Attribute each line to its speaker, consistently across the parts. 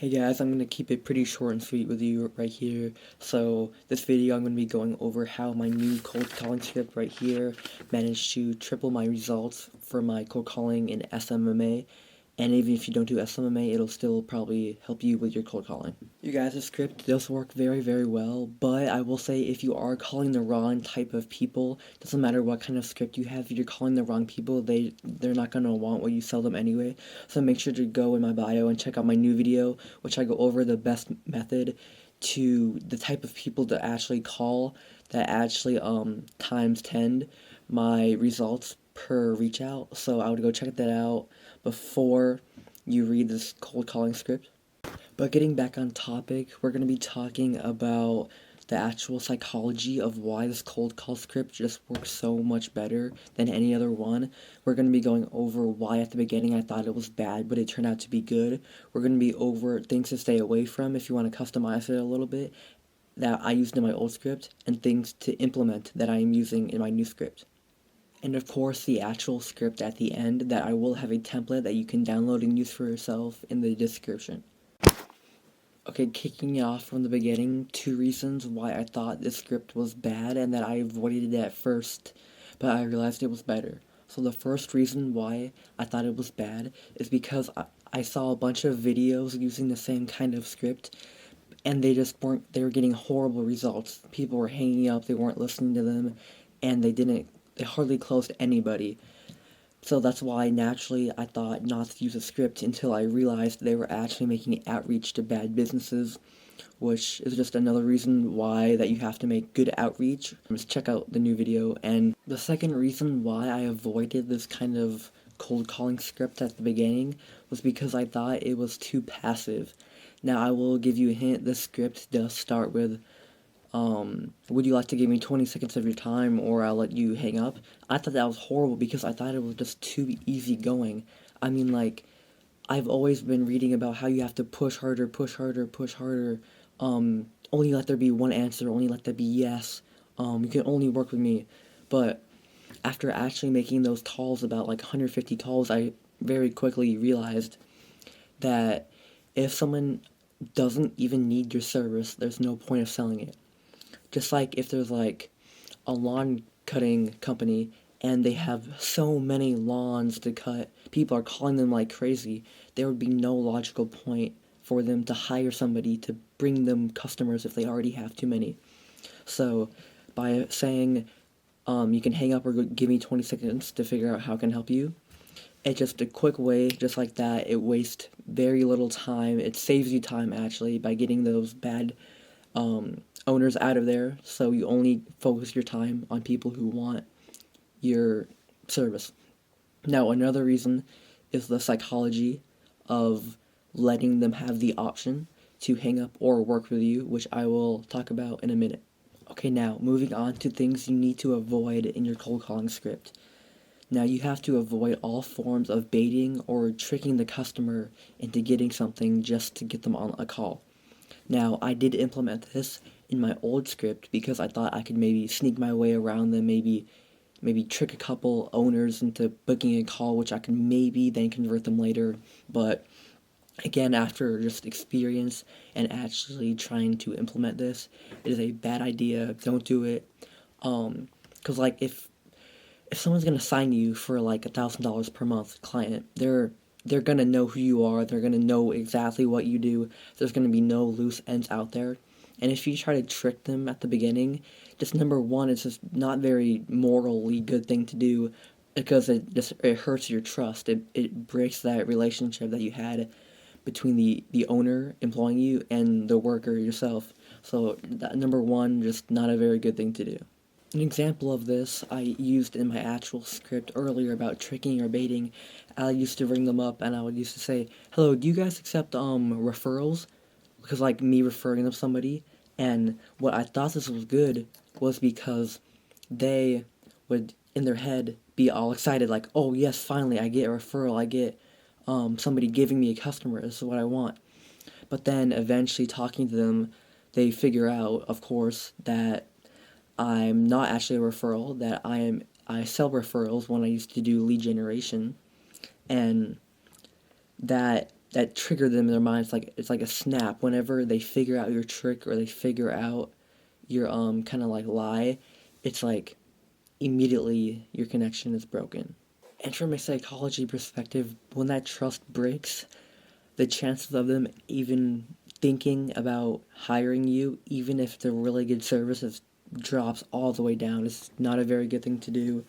Speaker 1: Hey guys, I'm going to keep it pretty short and sweet with you right here. So this video I'm going to be going over how my new cold calling script right here managed to triple my results for my cold calling in SMMA. And even if you don't do SMMA, it'll still probably help you with your cold calling. You guys, the script does work very well, but I will say if you are calling the wrong type of people, doesn't matter what kind of script you have, if you're calling the wrong people, they're not gonna want what you sell them anyway. So make sure to go in my bio and check out my new video, which I go over the best method to the type of people to actually call that actually times 10 my results per reach out. So I would go check that out before you read this cold calling script. But getting back on topic, we're going to be talking about the actual psychology of why this cold call script just works so much better than any other one. We're going to be going over why at the beginning I thought it was bad, but it turned out to be good. We're going to be over things to stay away from if you want to customize it a little bit that I used in my old script, and things to implement that I am using in my new script. And of course the actual script at the end, that I will have a template that you can download and use for yourself in the description. Okay, kicking it off from the beginning, 2 reasons why I thought this script was bad and that I avoided it at first, but I realized it was better. So the first reason why I thought it was bad is because I saw a bunch of videos using the same kind of script, and they were getting horrible results. People were hanging up, they weren't listening to them, and they hardly closed anybody. So that's why naturally I thought not to use a script until I realized they were actually making outreach to bad businesses, which is just another reason why that you have to make good outreach. Just check out the new video. And the second reason why I avoided this kind of cold calling script at the beginning was because I thought it was too passive. Now I will give you a hint, this script does start with would you like to give me 20 seconds of your time or I'll let you hang up? I thought that was horrible because I thought it was just too easy going. I mean, like, I've always been reading about how you have to push harder, push harder, push harder. Only let there be one answer, only let there be yes. You can only work with me. But after actually making those calls, about like 150 calls, I very quickly realized that if someone doesn't even need your service, there's no point of selling it. Just like if there's like a lawn cutting company and they have so many lawns to cut, people are calling them like crazy, there would be no logical point for them to hire somebody to bring them customers if they already have too many. So by saying you can hang up or give me 20 seconds to figure out how I can help you, it's just a quick way, just like that. It wastes very little time. It saves you time actually by getting those bad owners out of there, so you only focus your time on people who want your service. Now, another reason is the psychology of letting them have the option to hang up or work with you, which I will talk about in a minute. Okay, now, moving on to things you need to avoid in your cold calling script. Now, you have to avoid all forms of baiting or tricking the customer into getting something just to get them on a call. Now, I did implement this in my old script because I thought I could maybe sneak my way around them, maybe trick a couple owners into booking a call, which I could maybe then convert them later. But again, after just experience and actually trying to implement this, it is a bad idea. Don't do it. Because like if someone's gonna sign you for like $1,000 per month client, they're gonna know who you are, they're gonna know exactly what you do, there's gonna be no loose ends out there. And if you try to trick them at the beginning, just number one, it's just not very morally good thing to do, because it hurts your trust. It breaks that relationship that you had between the owner employing you and the worker yourself. So that, number one, just not a very good thing to do. An example of this I used in my actual script earlier about tricking or baiting. I used to ring them up and I would used to say, "Hello, do you guys accept referrals?" Because like me referring them to somebody, and what I thought this was good was because they would in their head be all excited, like, "Oh yes, finally I get a referral, I get somebody giving me a customer, this is what I want." But then eventually talking to them, they figure out, of course, that I'm not actually a referral, that I sell referrals when I used to do lead generation, and that that trigger them in their minds. It's like a snap. Whenever they figure out your trick or they figure out your kind of like lie, it's like immediately your connection is broken. And from a psychology perspective, when that trust breaks, the chances of them even thinking about hiring you, even if it's a really good service, drops all the way down. It's not a very good thing to do.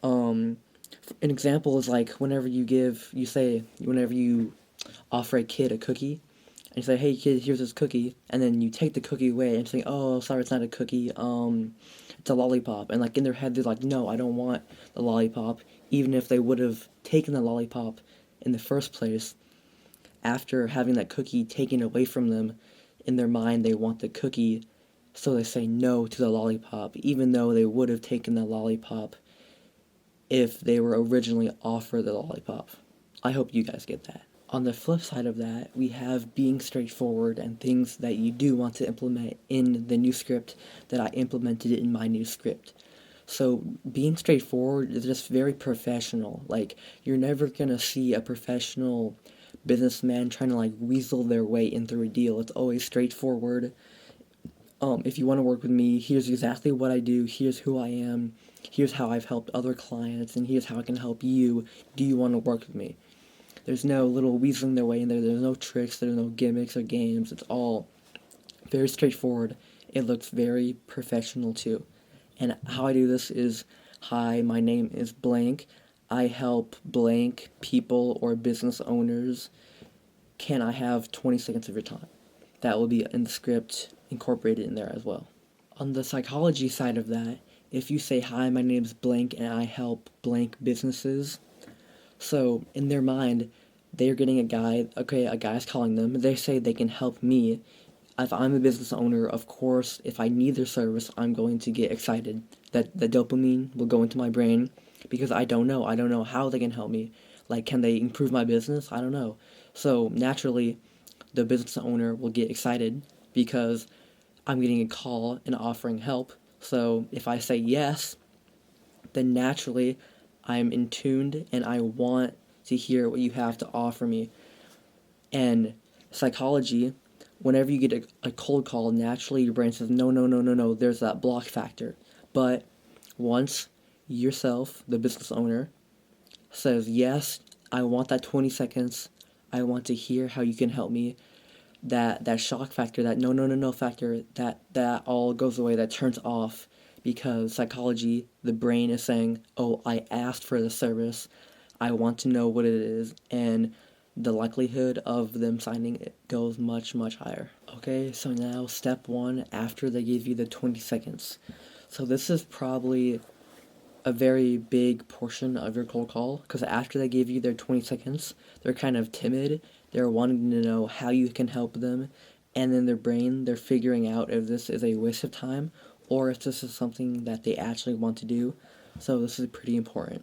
Speaker 1: Um, an example is like whenever whenever you offer a kid a cookie, and you say, "Hey kid, here's this cookie," and then you take the cookie away and say, "Oh, sorry, it's not a cookie. It's a lollipop." And like in their head, they're like, "No, I don't want the lollipop," even if they would have taken the lollipop in the first place. After having that cookie taken away from them, in their mind, they want the cookie, so they say no to the lollipop, even though they would have taken the lollipop if they were originally offered the lollipop. I hope you guys get that. On the flip side of that, we have being straightforward and things that you do want to implement in the new script that I implemented in my new script. So being straightforward is just very professional. Like, you're never gonna see a professional businessman trying to like weasel their way in through a deal. It's always straightforward. If you want to work with me, here's exactly what I do, here's who I am, here's how I've helped other clients, and here's how I can help you. Do you want to work with me? There's no little weaseling their way in there, there's no tricks, there's no gimmicks or games. It's all very straightforward. It looks very professional too. And how I do this is, hi, my name is blank. I help blank people or business owners. Can I have 20 seconds of your time? That will be in the script, incorporated in there as well. On the psychology side of that, if you say, hi, my name is blank and I help blank businesses, so in their mind, they're getting a guy's calling them, they say they can help me. If I'm a business owner, of course, if I need their service, I'm going to get excited. That the dopamine will go into my brain because I don't know how they can help me. Like, can they improve my business? I don't know. So naturally, the business owner will get excited because I'm getting a call and offering help. So if I say yes, then naturally I'm in tuned and I want to hear what you have to offer me. And psychology, whenever you get a cold call, naturally your brain says, no, there's that block factor. But once yourself, the business owner, says, yes, I want that 20 seconds, I want to hear how you can help me, that shock factor, that no factor, that all goes away, that turns off, because psychology, the brain is saying, oh, I asked for the service, I want to know what it is, and the likelihood of them signing it goes much, much higher. Okay, so now step one, after they give you the 20 seconds. So this is probably a very big portion of your cold call, because after they give you their 20 seconds, they're kind of timid, they're wanting to know how you can help them, and in their brain, they're figuring out if this is a waste of time, or if this is something that they actually want to do, so this is pretty important.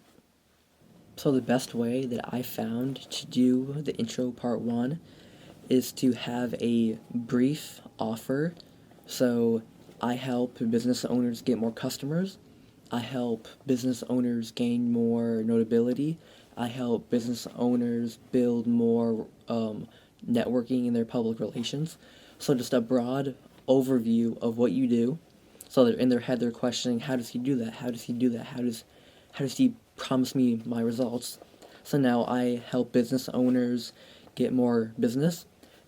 Speaker 1: So the best way that I found to do the intro part 1 is to have a brief offer. So I help business owners get more customers. I help business owners gain more notability. I help business owners build more networking in their public relations. So just a broad overview of what you do. So they're in their head, they're questioning, how does he do that? How does he do that? How does he promise me my results? So now I help business owners get more business,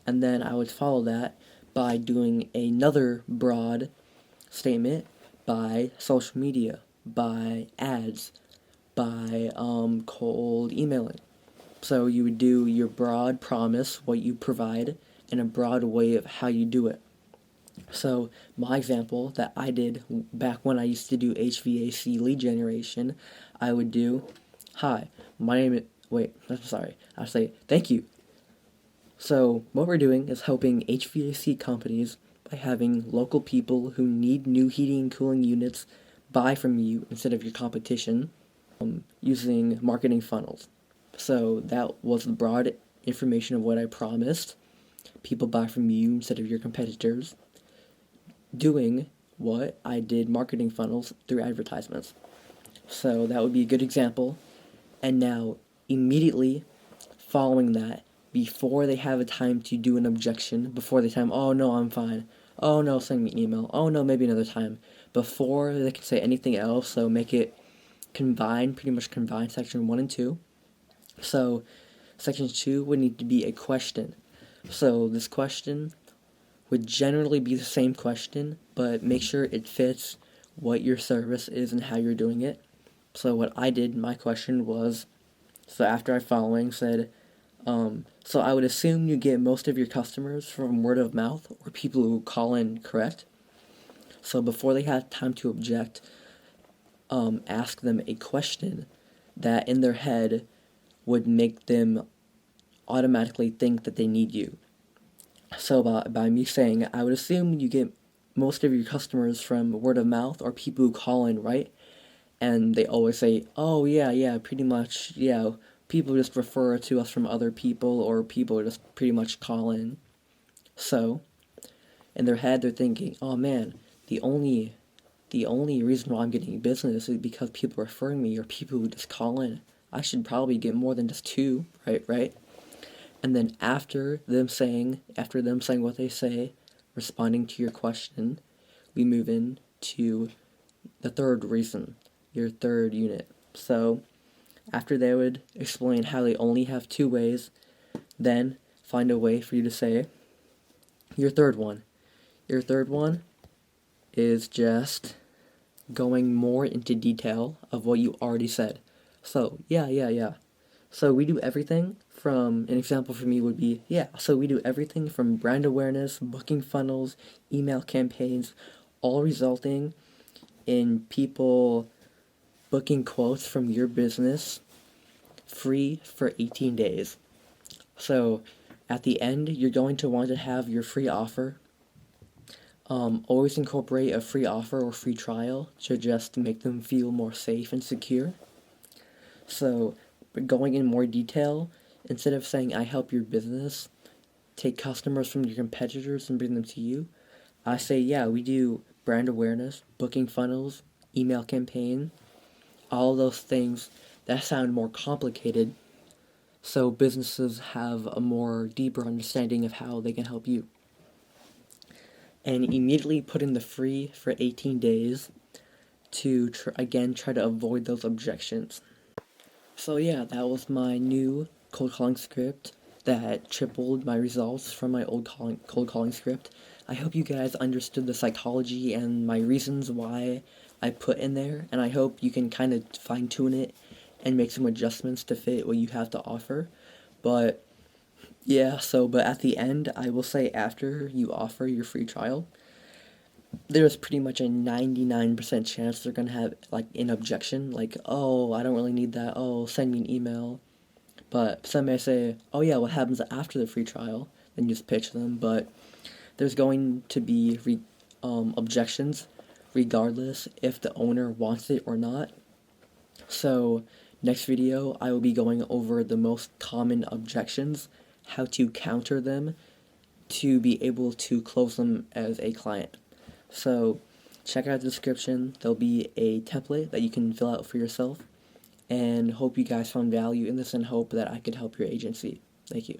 Speaker 1: and then I would follow that by doing another broad statement by social media, by ads, by cold emailing. So you would do your broad promise, what you provide, and a broad way of how you do it. So my example that I did back when I used to do HVAC lead generation, I would do, hi, my name is, I'll say, thank you. So what we're doing is helping HVAC companies by having local people who need new heating and cooling units buy from you instead of your competition, using marketing funnels. So that was the broad information of what I promised. People buy from you instead of your competitors. Doing what I did marketing funnels through advertisements. So that would be a good example. And now, immediately following that, before they have a time to do an objection, before they tell them, oh no, I'm fine, oh no, send me an email, oh no, maybe another time, before they can say anything else. So make it combine, pretty much combine section 1 and 2. So section 2 would need to be a question. So this question would generally be the same question, but make sure it fits what your service is and how you're doing it. So what I did, my question was, so after I following said, so I would assume you get most of your customers from word of mouth or people who call in, correct? So before they have time to object, ask them a question that in their head would make them automatically think that they need you. So by me saying, I would assume you get most of your customers from word of mouth or people who call in, right? And they always say, oh yeah, pretty much, yeah, people just refer to us from other people, or people just pretty much call in. So in their head they're thinking, oh man, the only reason why I'm getting business is because people are referring me or people who just call in. I should probably get more than just 2, right? And then after them saying what they say, responding to your question, we move into the third reason, your third unit. So after they would explain how they only have 2 ways, then find a way for you to say your third one. Your third one is just going more into detail of what you already said. So, yeah. So we do everything from, an example for me would be, so we do everything from brand awareness, booking funnels, email campaigns, all resulting in people booking quotes from your business free for 18 days. So at the end, you're going to want to have your free offer. Always incorporate a free offer or free trial to just make them feel more safe and secure. So going in more detail, instead of saying I help your business take customers from your competitors and bring them to you, I say, we do brand awareness, booking funnels, email campaign, all those things that sound more complicated, so businesses have a more deeper understanding of how they can help you. And immediately put in the free for 18 days to try to avoid those objections. So that was my new cold calling script that tripled my results from my old cold calling script. I hope you guys understood the psychology and my reasons why I put in there, and I hope you can kind of fine tune it and make some adjustments to fit what you have to offer. But but at the end, I will say, after you offer your free trial, there's pretty much a 99% chance they're going to have an objection, like, oh, I don't really need that, oh, send me an email. But some may say, oh yeah, what happens after the free trial? Then you just pitch them. But there's going to be objections regardless if the owner wants it or not. So next video, I will be going over the most common objections, how to counter them to be able to close them as a client. So check out the description. There'll be a template that you can fill out for yourself, and hope you guys found value in this and hope that I could help your agency. Thank you.